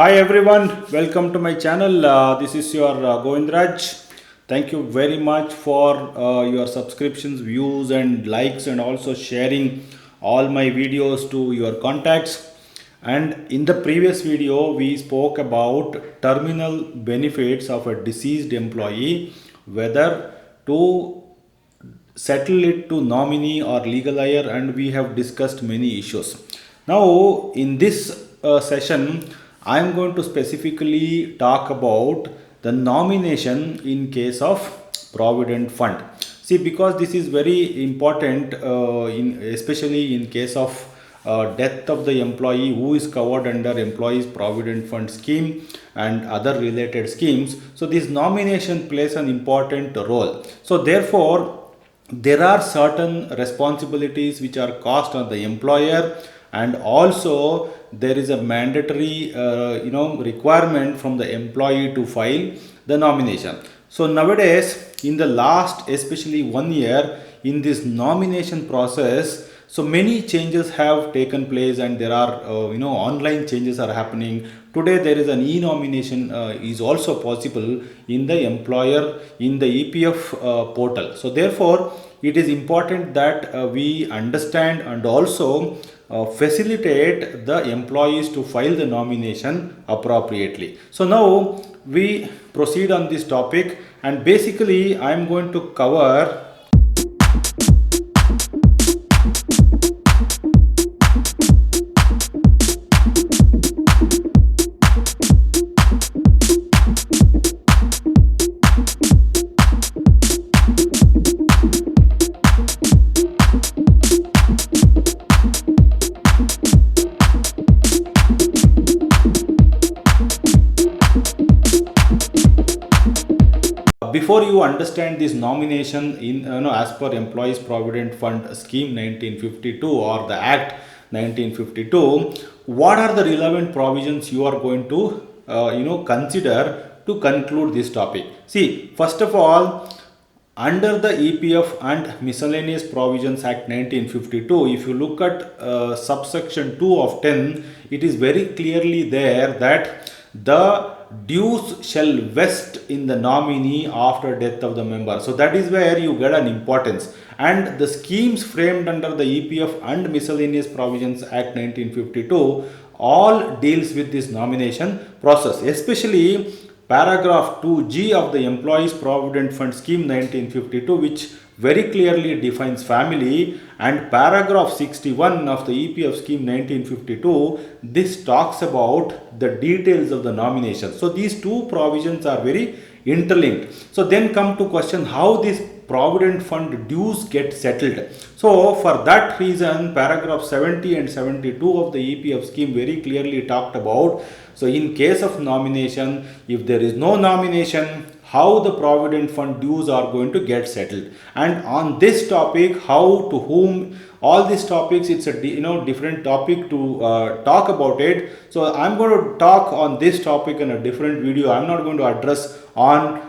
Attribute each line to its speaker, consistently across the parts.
Speaker 1: Hi everyone, welcome to my channel. This is your Govindraj. Thank you very much for your subscriptions, views, and likes, and also sharing all my videos to your contacts. And in the previous video, we spoke about terminal benefits of a deceased employee, whether to settle it to nominee or legal heir, and we have discussed many issues. Now in this session I am going to specifically talk about the nomination in case of provident fund. See, because this is very important, in especially in case of death of the employee who is covered under Employees Provident Fund scheme and other related schemes. So this nomination plays an important role. So therefore there are certain responsibilities which are cast on the employer, and also there is a mandatory requirement from the employee to file the nomination. So nowadays, in the last especially 1 year, in this nomination process, so many changes have taken place, and there are online changes are happening. Today there is an eNomination is also possible in the employer in the EPF portal. So therefore it is important that we understand and also facilitate the employees to file the nomination appropriately. So now we proceed on this topic, and basically I am going to cover before you understand this nomination in as per Employees Provident Fund scheme 1952 or the Act 1952, what are the relevant provisions you are going to consider to conclude this topic? See, first of all, under the EPF and Miscellaneous Provisions Act 1952, if you look at subsection 2 of 10, it is very clearly there that the dues shall vest in the nominee after death of the member. So that is where you get an importance. And the schemes framed under the EPF and Miscellaneous Provisions Act 1952 all deals with this nomination process, especially paragraph 2G of the Employees Provident Fund scheme 1952, which very clearly defines family, and paragraph 61 of the EPF scheme 1952, this talks about the details of the nomination. So these two provisions are very interlinked. So then come to question how this provident fund dues get settled. So for that reason, paragraph 70 and 72 of the EPF scheme very clearly talked about. So in case of nomination, if there is no nomination, how the provident fund dues are going to get settled. And on this topic, how, to whom, all these topics, it's a different topic to talk about it. So I'm going to talk on this topic in a different video. I'm not going to address on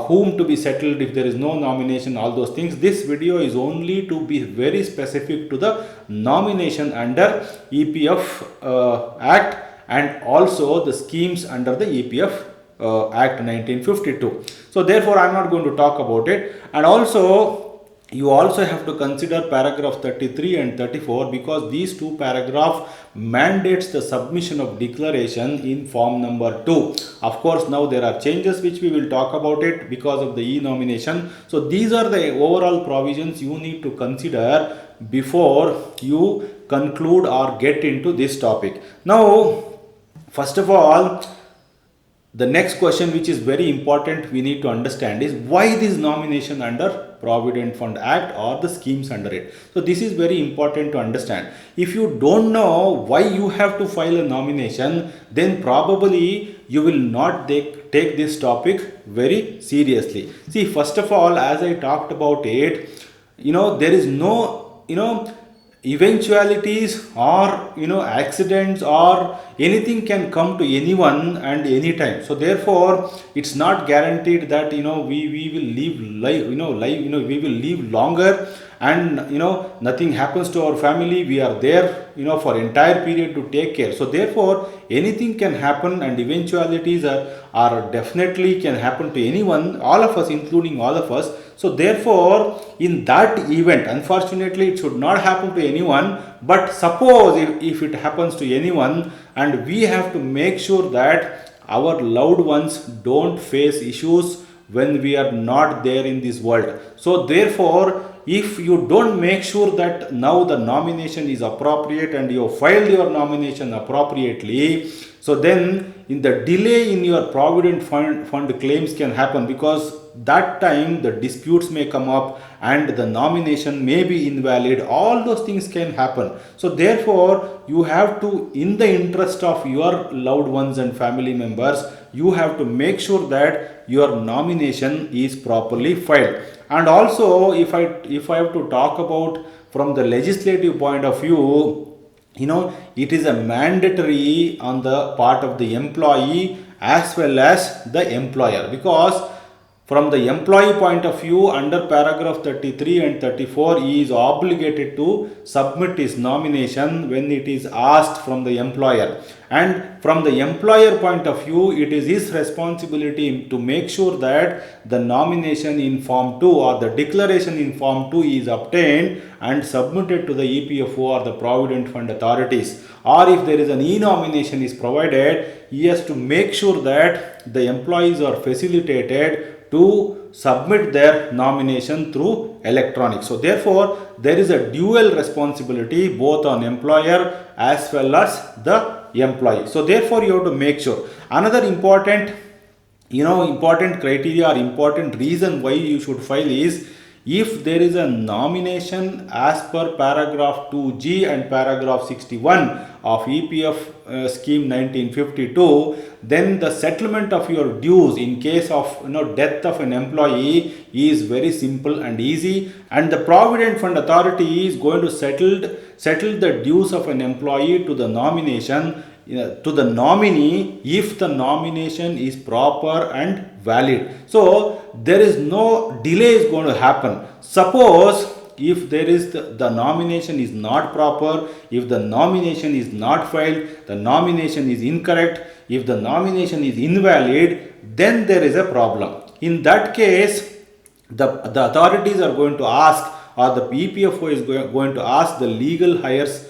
Speaker 1: whom to be settled if there is no nomination, all those things. This video is only to be very specific to the nomination under EPF Act and also the schemes under the EPF Act 1952. So therefore I am not going to talk about it. And also you also have to consider paragraph 33 and 34, because these two paragraphs mandates the submission of declaration in form number 2. Of course, now there are changes which we will talk about it because of the e-nomination. So these are the overall provisions you need to consider before you conclude or get into this topic. Now, first of all, the next question which is very important we need to understand is why this nomination under Provident Fund Act or the schemes under it. So this is very important to understand. If you don't know why you have to file a nomination, then probably you will not take this topic very seriously. See, first of all, as I talked about it, there is no, eventualities or accidents or anything can come to anyone and anytime. So therefore it's not guaranteed that we will live life we will live longer, and nothing happens to our family. We are there for entire period to take care. So therefore anything can happen, and eventualities are definitely can happen to anyone, all of us, including all of us. So therefore in that event, unfortunately it should not happen to anyone, but suppose if it happens to anyone, and we have to make sure that our loved ones don't face issues when we are not there in this world. So therefore if you don't make sure that now the nomination is appropriate and you filed your nomination appropriately, so then in the delay in your provident fund claims can happen, because that time the disputes may come up and the nomination may be invalid. All those things can happen. So therefore you have to, in the interest of your loved ones and family members, you have to make sure that your nomination is properly filed. And also if I have to talk about from the legislative point of view, it is a mandatory on the part of the employee as well as the employer, because from the employee point of view, under paragraph 33 and 34, he is obligated to submit his nomination when it is asked from the employer. And from the employer point of view, it is his responsibility to make sure that the nomination in form 2 or the declaration in form 2 is obtained and submitted to the EPFO or the Provident Fund authorities. Or if there is an eNomination is provided, he has to make sure that the employees are facilitated to submit their nomination through electronic. So therefore there is a dual responsibility both on employer as well as the employee. So therefore you have to make sure. Another important criteria or important reason why you should file is, if there is a nomination as per paragraph 2G and paragraph 61 of EPF Scheme 1952, then the settlement of your dues in case of death of an employee is very simple and easy, and the Provident Fund authority is going to settle the dues of an employee to the nomination to the nominee if the nomination is proper and valid. So there is no delay is going to happen. Suppose if there is the nomination is not proper, if the nomination is not filed, the nomination is incorrect, if the nomination is invalid, then there is a problem. In that case, the authorities are going to ask, or the EPFO is going to ask the LegalHeir's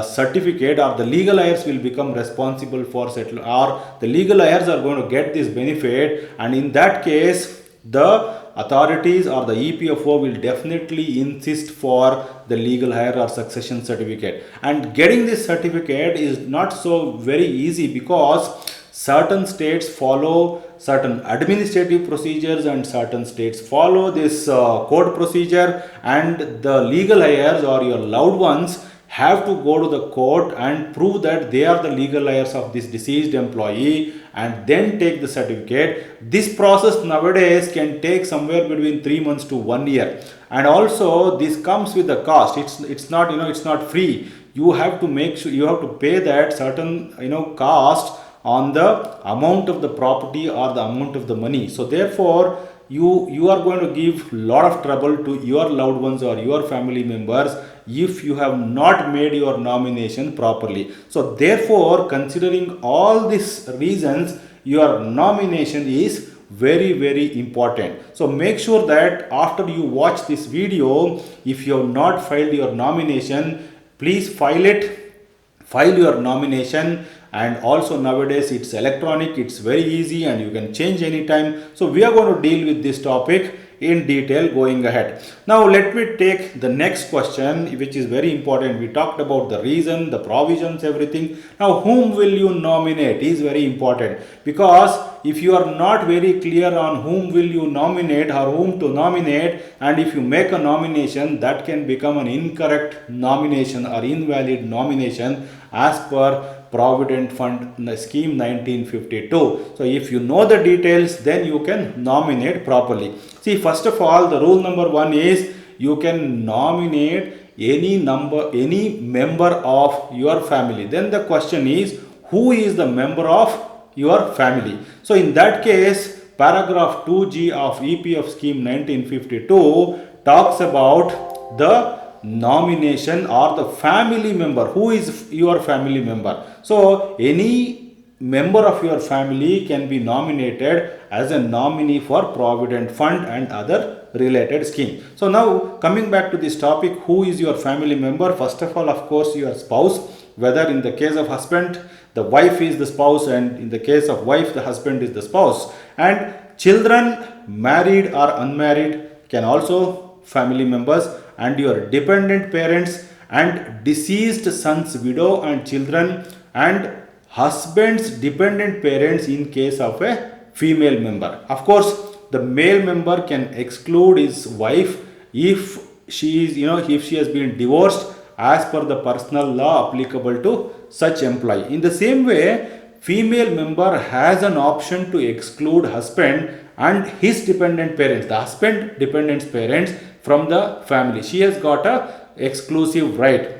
Speaker 1: certificate, or the LegalHeirs will become responsible for settlement, or the LegalHeirs are going to get this benefit, and in that case the authorities or the EPFO will definitely insist for the LegalHeir or succession certificate. And getting this certificate is not so very easy, because certain states follow certain administrative procedures and certain states follow this code procedure, and the LegalHeirs or your loved ones have to go to the court and prove that they are the LegalHeirs of this deceased employee and then take the certificate. This process nowadays can take somewhere between 3 months to 1 year, and also this comes with a cost. It's not it's not free. You have to make sure you have to pay that certain cost on the amount of the property or the amount of the money. So therefore you are going to give lot of trouble to your loved ones or your family members if you have not made your nomination properly. So therefore, considering all these reasons, your nomination is very, very important. So make sure that after you watch this video, if you have not filed your nomination, please file your nomination. And also nowadays it's electronic, it's very easy, and you can change anytime. So we are going to deal with this topic in detail going ahead. Now let me take the next question, which is very important. We talked about the reason, the provisions, everything. Now whom will you nominate is very important, because if you are not very clear on whom will you nominate or whom to nominate, and if you make a nomination, that can become an incorrect nomination or invalid nomination as per Provident Fund Scheme 1952. So if you know the details, then you can nominate properly. See, first of all, the rule number 1 is you can nominate any member of your family. Then the question is, who is the member of your family? So in that case, paragraph 2G of EPF Scheme 1952 talks about the nomination or the family member. Who is your family member? So any member of your family can be nominated as a nominee for Provident Fund and other related scheme. So now coming back to this topic, who is your family member? First of all, of course, your spouse. Whether in the case of husband, the wife is the spouse, and in the case of wife, the husband is the spouse. And children, married or unmarried, can also family members, and your dependent parents and deceased son's widow and children, and husband's dependent parents in case of a female member. Of course, the male member can exclude his wife if she is, if she has been divorced as per the personal law applicable to such employee. In the same way, female member has an option to exclude husband and his dependent parents, the husband dependent parents from the family. She has got a exclusive right.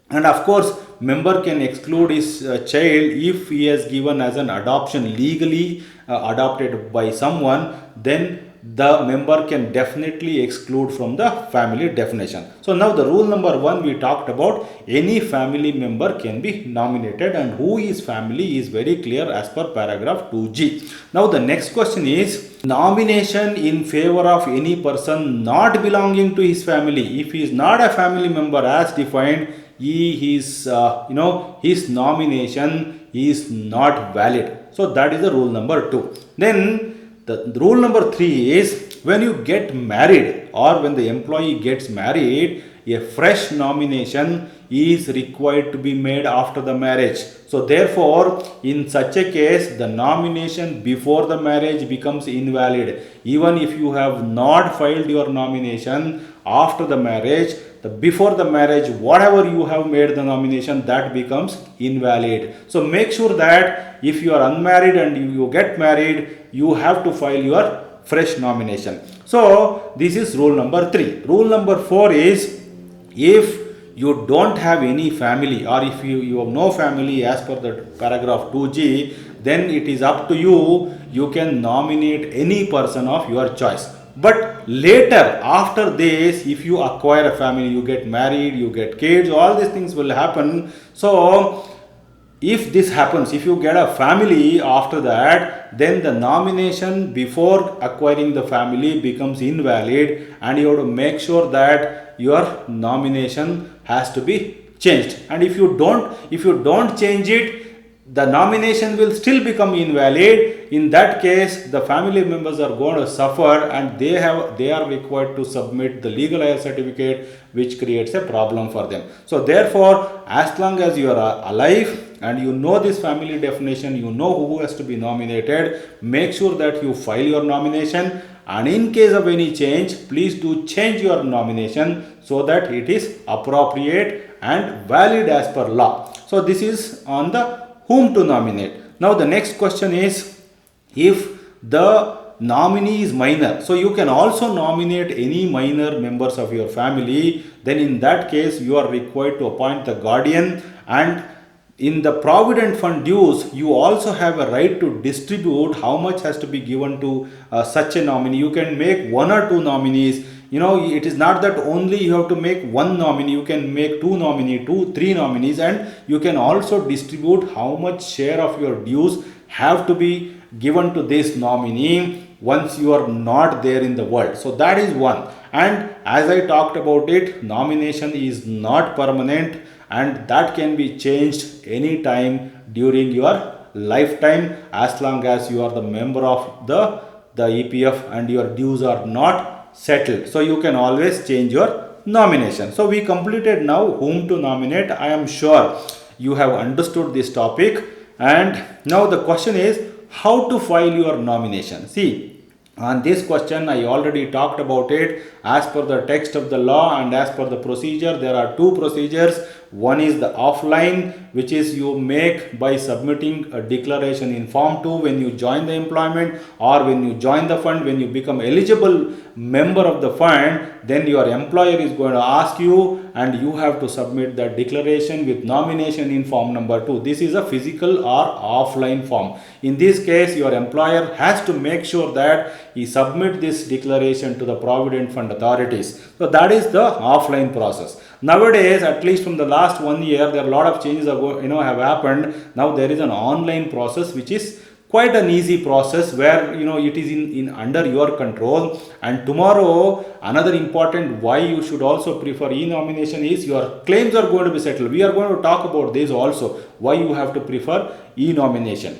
Speaker 1: And of course, member can exclude his child if he has given as an adoption, legally adopted by someone. Then the member can definitely exclude from the family definition. So now the rule number 1 we talked about, any family member can be nominated, and who is family is very clear as per paragraph 2G. Now the next question is nomination in favor of any person not belonging to his family. If he is not a family member as defined, his nomination is not valid. So that is the rule number 2. Then the rule number 3 is, when you get married or when the employee gets married, a fresh nomination is required to be made after the marriage. So therefore, in such a case, the nomination before the marriage becomes invalid. Even if you have not filed your nomination after the marriage, before the marriage, whatever you have made the nomination, that becomes invalid. So make sure that if you are unmarried and you get married, you have to file your fresh nomination. So this is rule number 3. Rule number 4 is, if you don't have any family, or if you have no family as per the paragraph 2G, then it is up to you. You can nominate any person of your choice. But later, after this, if you acquire a family, you get married, you get kids, all these things will happen. So if this happens, if you get a family after that, then the nomination before acquiring the family becomes invalid, and you have to make sure that your nomination has to be changed. And if you don't change it, the nomination will still become invalid. In that case, the family members are going to suffer, and they are required to submit the LegalHeir certificate, which creates a problem for them. So therefore, as long as you are alive and you know this family definition, you know who has to be nominated, make sure that you file your nomination. And in case of any change, please do change your nomination so that it is appropriate and valid as per law. So this is on the whom to nominate. Now the next question is, if the nominee is minor, so you can also nominate any minor members of your family. Then in that case, you are required to appoint the guardian, and in the Provident Fund dues, you also have a right to distribute how much has to be given to such a nominee. You can make 1 or 2 nominees. It is not that only you have to make 1 nominee. You can make 2 nominees, 3 nominees, and you can also distribute how much share of your dues have to be given to this nominee once you are not there in the world. So that is one. And as I talked about it, nomination is not permanent, and that can be changed anytime during your lifetime, as long as you are the member of the EPF and your dues are not settled. So you can always change your nomination. So we completed now whom to nominate. I am sure you have understood this topic, and now the question is how to file your nomination. See, on this question, I already talked about it. As per the text of the law and as per the procedure, there are 2 procedures. One is the offline, which is you make by submitting a declaration in Form 2 when you join the employment or when you join the fund, when you become eligible member of the fund, then your employer is going to ask you and you have to submit the declaration with nomination in form number 2. This is a physical or offline form. In this case, your employer has to make sure that he submit this declaration to the Provident Fund authorities. So that is the offline process. Nowadays, at least from the last 1 year, there are a lot of changes have happened. Now there is an online process which is quite an easy process where it is in under your control. And tomorrow, another important why you should also prefer e-nomination is your claims are going to be settled. We are going to talk about this also, why you have to prefer e-nomination.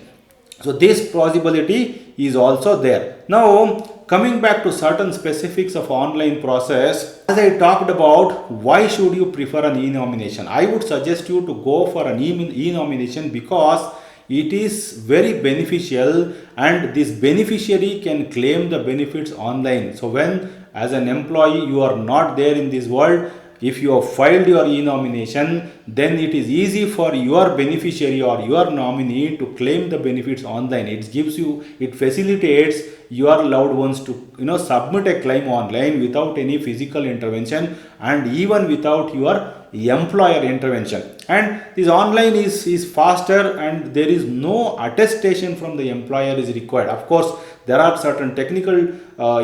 Speaker 1: So this possibility is also there. Now coming back to certain specifics of online process, as I talked about, why should you prefer an e-nomination? I would suggest you to go for an e-nomination because it is very beneficial and this beneficiary can claim the benefits online. So when as an employee you are not there in this world, if you have filed your e-nomination, then it is easy for your beneficiary or your nominee to claim the benefits online. It facilitates your loved ones to submit a claim online without any physical intervention and even without your employer intervention. And this online is faster and there is no attestation from the employer is required. Of course, there are certain technical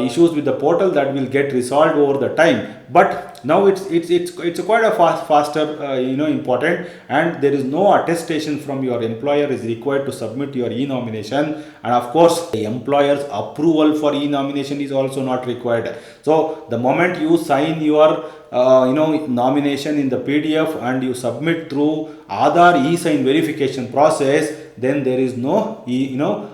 Speaker 1: issues with the portal that will get resolved over the time, but now it's quite a faster important, and there is no attestation from your employer is required to submit your e-nomination. And of course, the employer's approval for e-nomination is also not required. So the moment you sign your nomination in the PDF and you submit through Aadhaar e-sign verification process, then there is no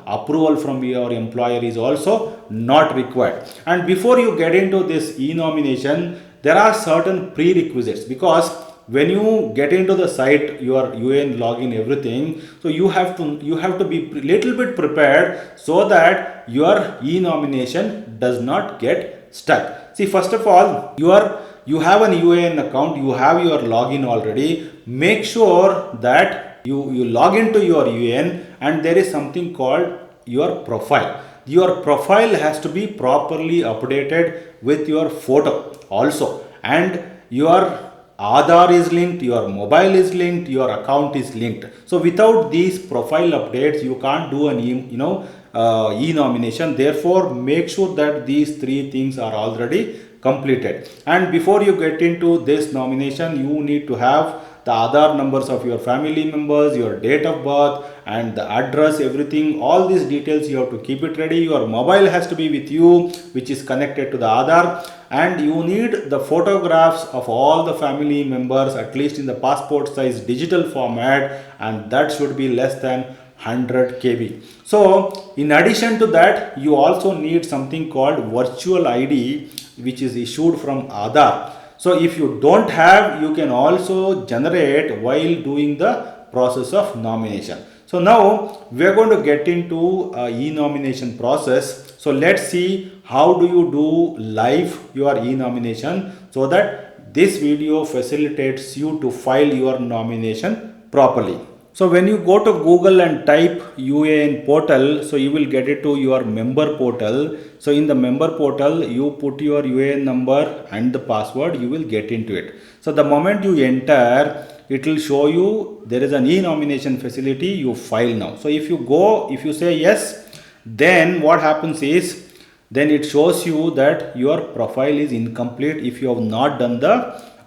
Speaker 1: approval from your employer is also not required. And before you get into this e-nomination, there are certain prerequisites, because when you get into the site, your UN login, everything, so you have to be little bit prepared so that your e-nomination does not get stuck. See, first of all, you have an UAN account, you have your login already. Make sure that you log into your UAN and there is something called your profile. Your profile has to be properly updated with your photo also, and your Aadhaar is linked, your mobile is linked, your account is linked. So without these profile updates, you can't do an e-nomination. Therefore, make sure that these three things are already completed. And before you get into this nomination, you need to have the Aadhaar numbers of your family members, your date of birth and the address, everything, all these details you have to keep it ready. Your mobile has to be with you, which is connected to the Aadhaar, and you need the photographs of all the family members, at least in the passport size digital format, and that should be less than 100 KB. So in addition to that, you also need something called virtual ID, which is issued from Aadhaar. So if you don't have, you can also generate while doing the process of nomination. So now we are going to get into e-nomination process. So let's see how do you do live your e-nomination, so that this video facilitates you to file your nomination properly. So when you go to Google and type UAN portal, so you will get it to your member portal. So in the member portal, you put your UAN number and the password, you will get into it. So the moment you enter, it will show you there is an e-nomination facility, you file now. So if you say yes, then what happens is, then it shows you that your profile is incomplete if you have not done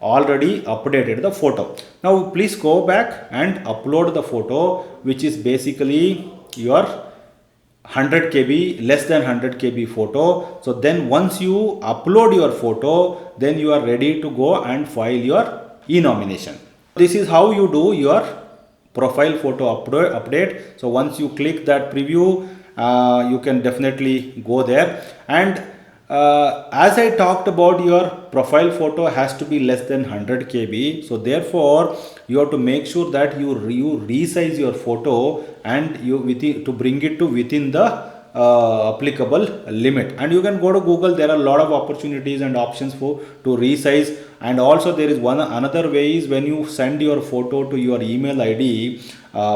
Speaker 1: already updated the photo. Now please go back and upload the photo, which is basically your 100 KB, less than 100 KB photo. So then once you upload your photo, then you are ready to go and file your e-nomination. This is how you do your profile photo update. So once you click that preview, you can definitely go there. And as I talked about, your profile photo has to be less than 100 KB. So therefore, you have to make sure that you resize your photo and to bring it to within the applicable limit. And you can go to Google, there are a lot of opportunities and options for to resize. And also there is one another way is when you send your photo to your email ID,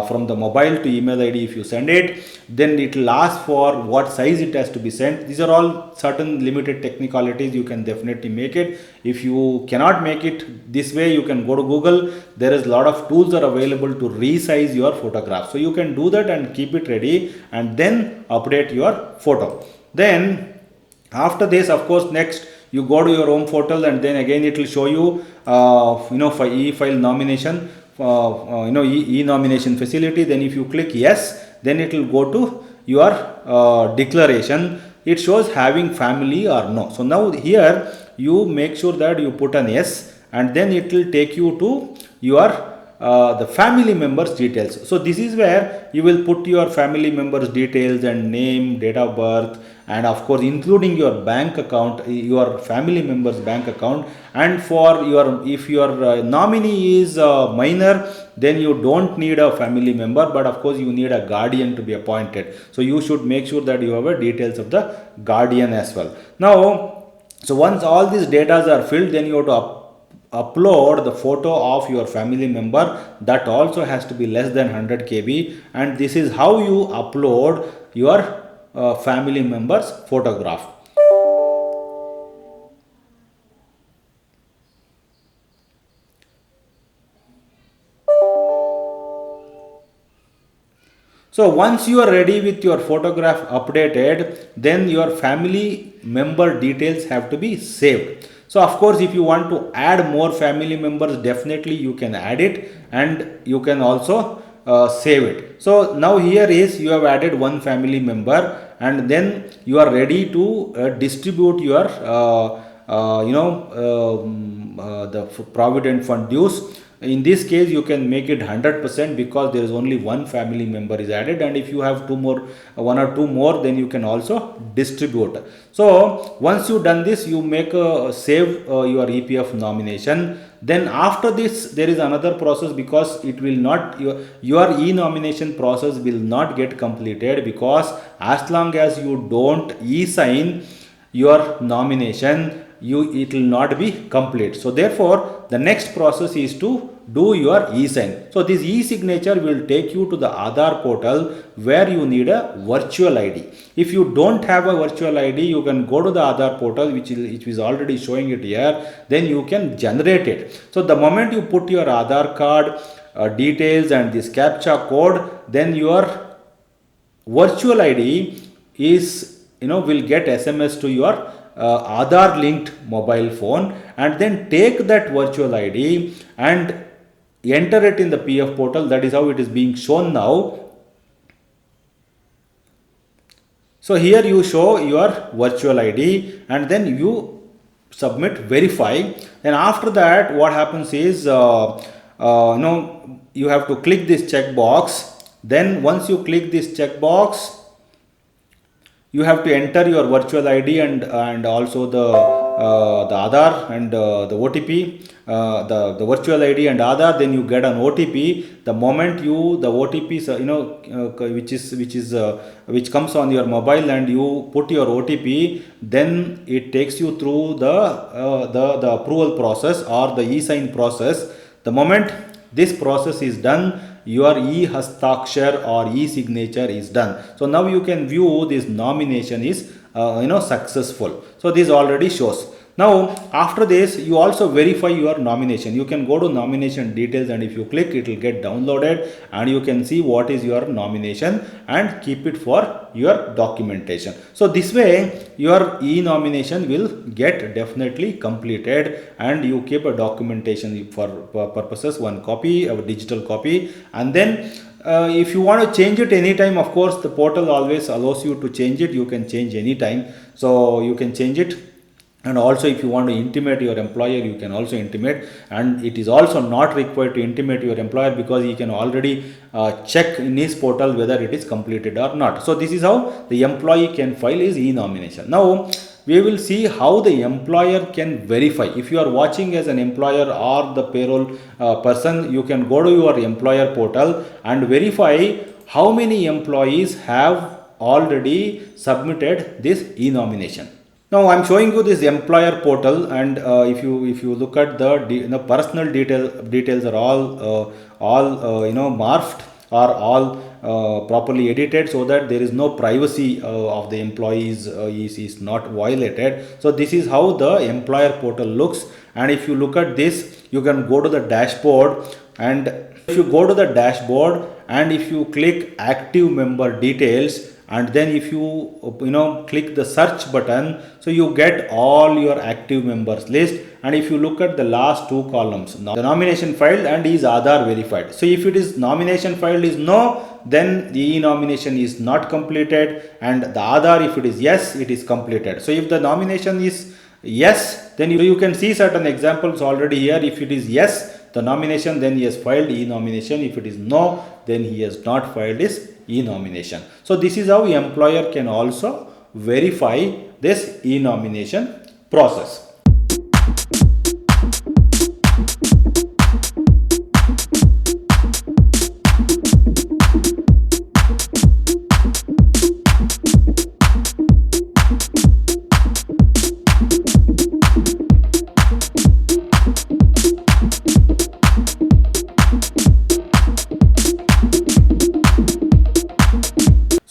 Speaker 1: from the mobile to email ID, if you send it, then it will ask for what size it has to be sent. These are all certain limited technicalities. You can definitely make it. If you cannot make it this way, you can go to Google. There is a lot of tools are available to resize your photograph. So you can do that and keep it ready and then update your photo. Then after this, of course, next you go to your home portal, and then again it will show you for e-file nomination, e-nomination facility. Then if you click yes, then it will go to your declaration. It shows having family or no. So now here you make sure that you put an yes, and then it will take you to your the family members details. So this is where you will put your family members details and name, date of birth, and of course including your bank account, your family members bank account. And for your, if your nominee is minor, then you don't need a family member, but of course you need a guardian to be appointed. So you should make sure that you have a details of the guardian as well. Now, so once all these data are filled, then you have to upload the photo of your family member. That also has to be less than 100 KB, and this is how you upload your family member's photograph. So once you are ready with your photograph updated, then your family member details have to be saved. So of course, if you want to add more family members, definitely you can add it, and you can also save it. So now here is you have added one family member, and then you are ready to distribute your the provident fund dues. In this case, you can make it 100% because there is only one family member is added, and if you have one or two more, then you can also distribute. So once you done this, you make save your EPF nomination. Then after this, there is another process, because it will not, your e-nomination process will not get completed, because as long as you don't e-sign your nomination, it will not be complete. So therefore, the next process is to do your e-sign. So this e-signature will take you to the Aadhaar portal, where you need a virtual ID. If you don't have a virtual ID, you can go to the Aadhaar portal, which is already showing it here. Then you can generate it. So the moment you put your Aadhaar card details and this CAPTCHA code, then your virtual ID is will get SMS to your Aadhaar linked mobile phone, and then take that virtual ID and enter it in the PF portal. That is how it is being shown now. So here you show your virtual ID, and then you submit verify. And after that, what happens is you have to click this checkbox. Then once you click this checkbox, you have to enter your virtual ID and also the Aadhaar and the OTP, the virtual ID and Aadhaar. Then you get an OTP. The moment the OTP which comes on your mobile, and you put your OTP, then it takes you through the approval process or the e-sign process. The moment this process is done, your e-hastakshar or e-signature is done. So now you can view this nomination is successful. So this already shows. Now after this, you also verify your nomination. You can go to nomination details, and if you click, it will get downloaded, and you can see what is your nomination and keep it for your documentation. So this way your e-nomination will get definitely completed, and you keep a documentation for purposes, one copy, a digital copy. And then if you want to change it anytime, of course the portal always allows you to change it. You can change anytime, so you can change it. And also, if you want to intimate your employer, you can also intimate, and it is also not required to intimate your employer, because he can already check in his portal whether it is completed or not. So this is how the employee can file his e-nomination. Now we will see how the employer can verify. If you are watching as an employer or the payroll person, you can go to your employer portal and verify how many employees have already submitted this e-nomination. Now I'm showing you this employer portal, and if you look at the personal details are all morphed or all properly edited, so that there is no privacy of the employees is not violated. So this is how the employer portal looks. And if you look at this, you can go to the dashboard, and if you go to the dashboard and if you click active member details, and then if you click the search button, so you get all your active members list. And if you look at the last two columns, the nomination filed and is Aadhaar verified. So if it is nomination filed is no, then the e-nomination is not completed, and the Aadhaar, if it is yes, it is completed. So if the nomination is yes, then you can see certain examples already here. If it is yes, the nomination, then he has filed e-nomination. If it is no, then he has not filed his e-nomination. So this is how employer can also verify this e-nomination process.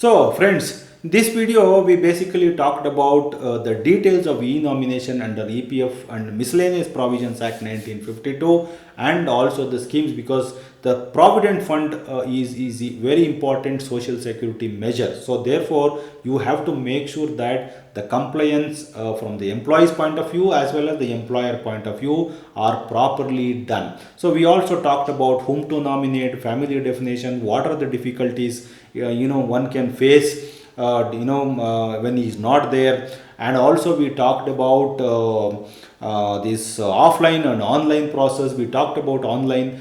Speaker 1: So friends, this video we basically talked about the details of e-nomination under EPF and Miscellaneous Provisions Act 1952, and also the schemes, because the Provident Fund is a very important social security measure. So therefore you have to make sure that the compliance from the employee's point of view as well as the employer point of view are properly done. So we also talked about whom to nominate, family definition, what are the difficulties one can face when he is not there. And also we talked about this offline and online process. We talked about online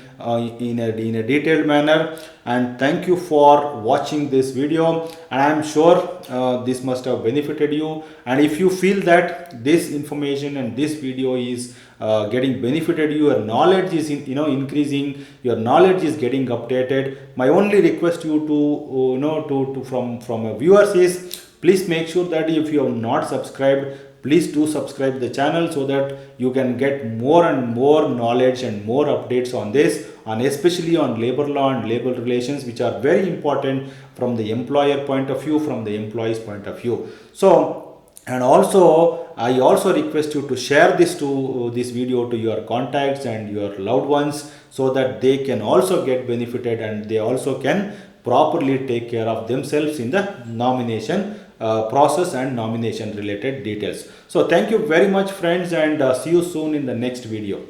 Speaker 1: in a detailed manner. And thank you for watching this video, and I am sure this must have benefited you. And if you feel that this information and this video is getting benefited, your knowledge is increasing, your knowledge is getting updated, my only request you to from viewers is, please make sure that if you have not subscribed, please do subscribe the channel, so that you can get more and more knowledge and more updates on this, and especially on labor law and labor relations, which are very important from the employer point of view, from the employee's point of view. So, and also I also request you to share this video to your contacts and your loved ones, so that they can also get benefited and they also can properly take care of themselves in the nomination process and nomination related details. So thank you very much friends, and see you soon in the next video.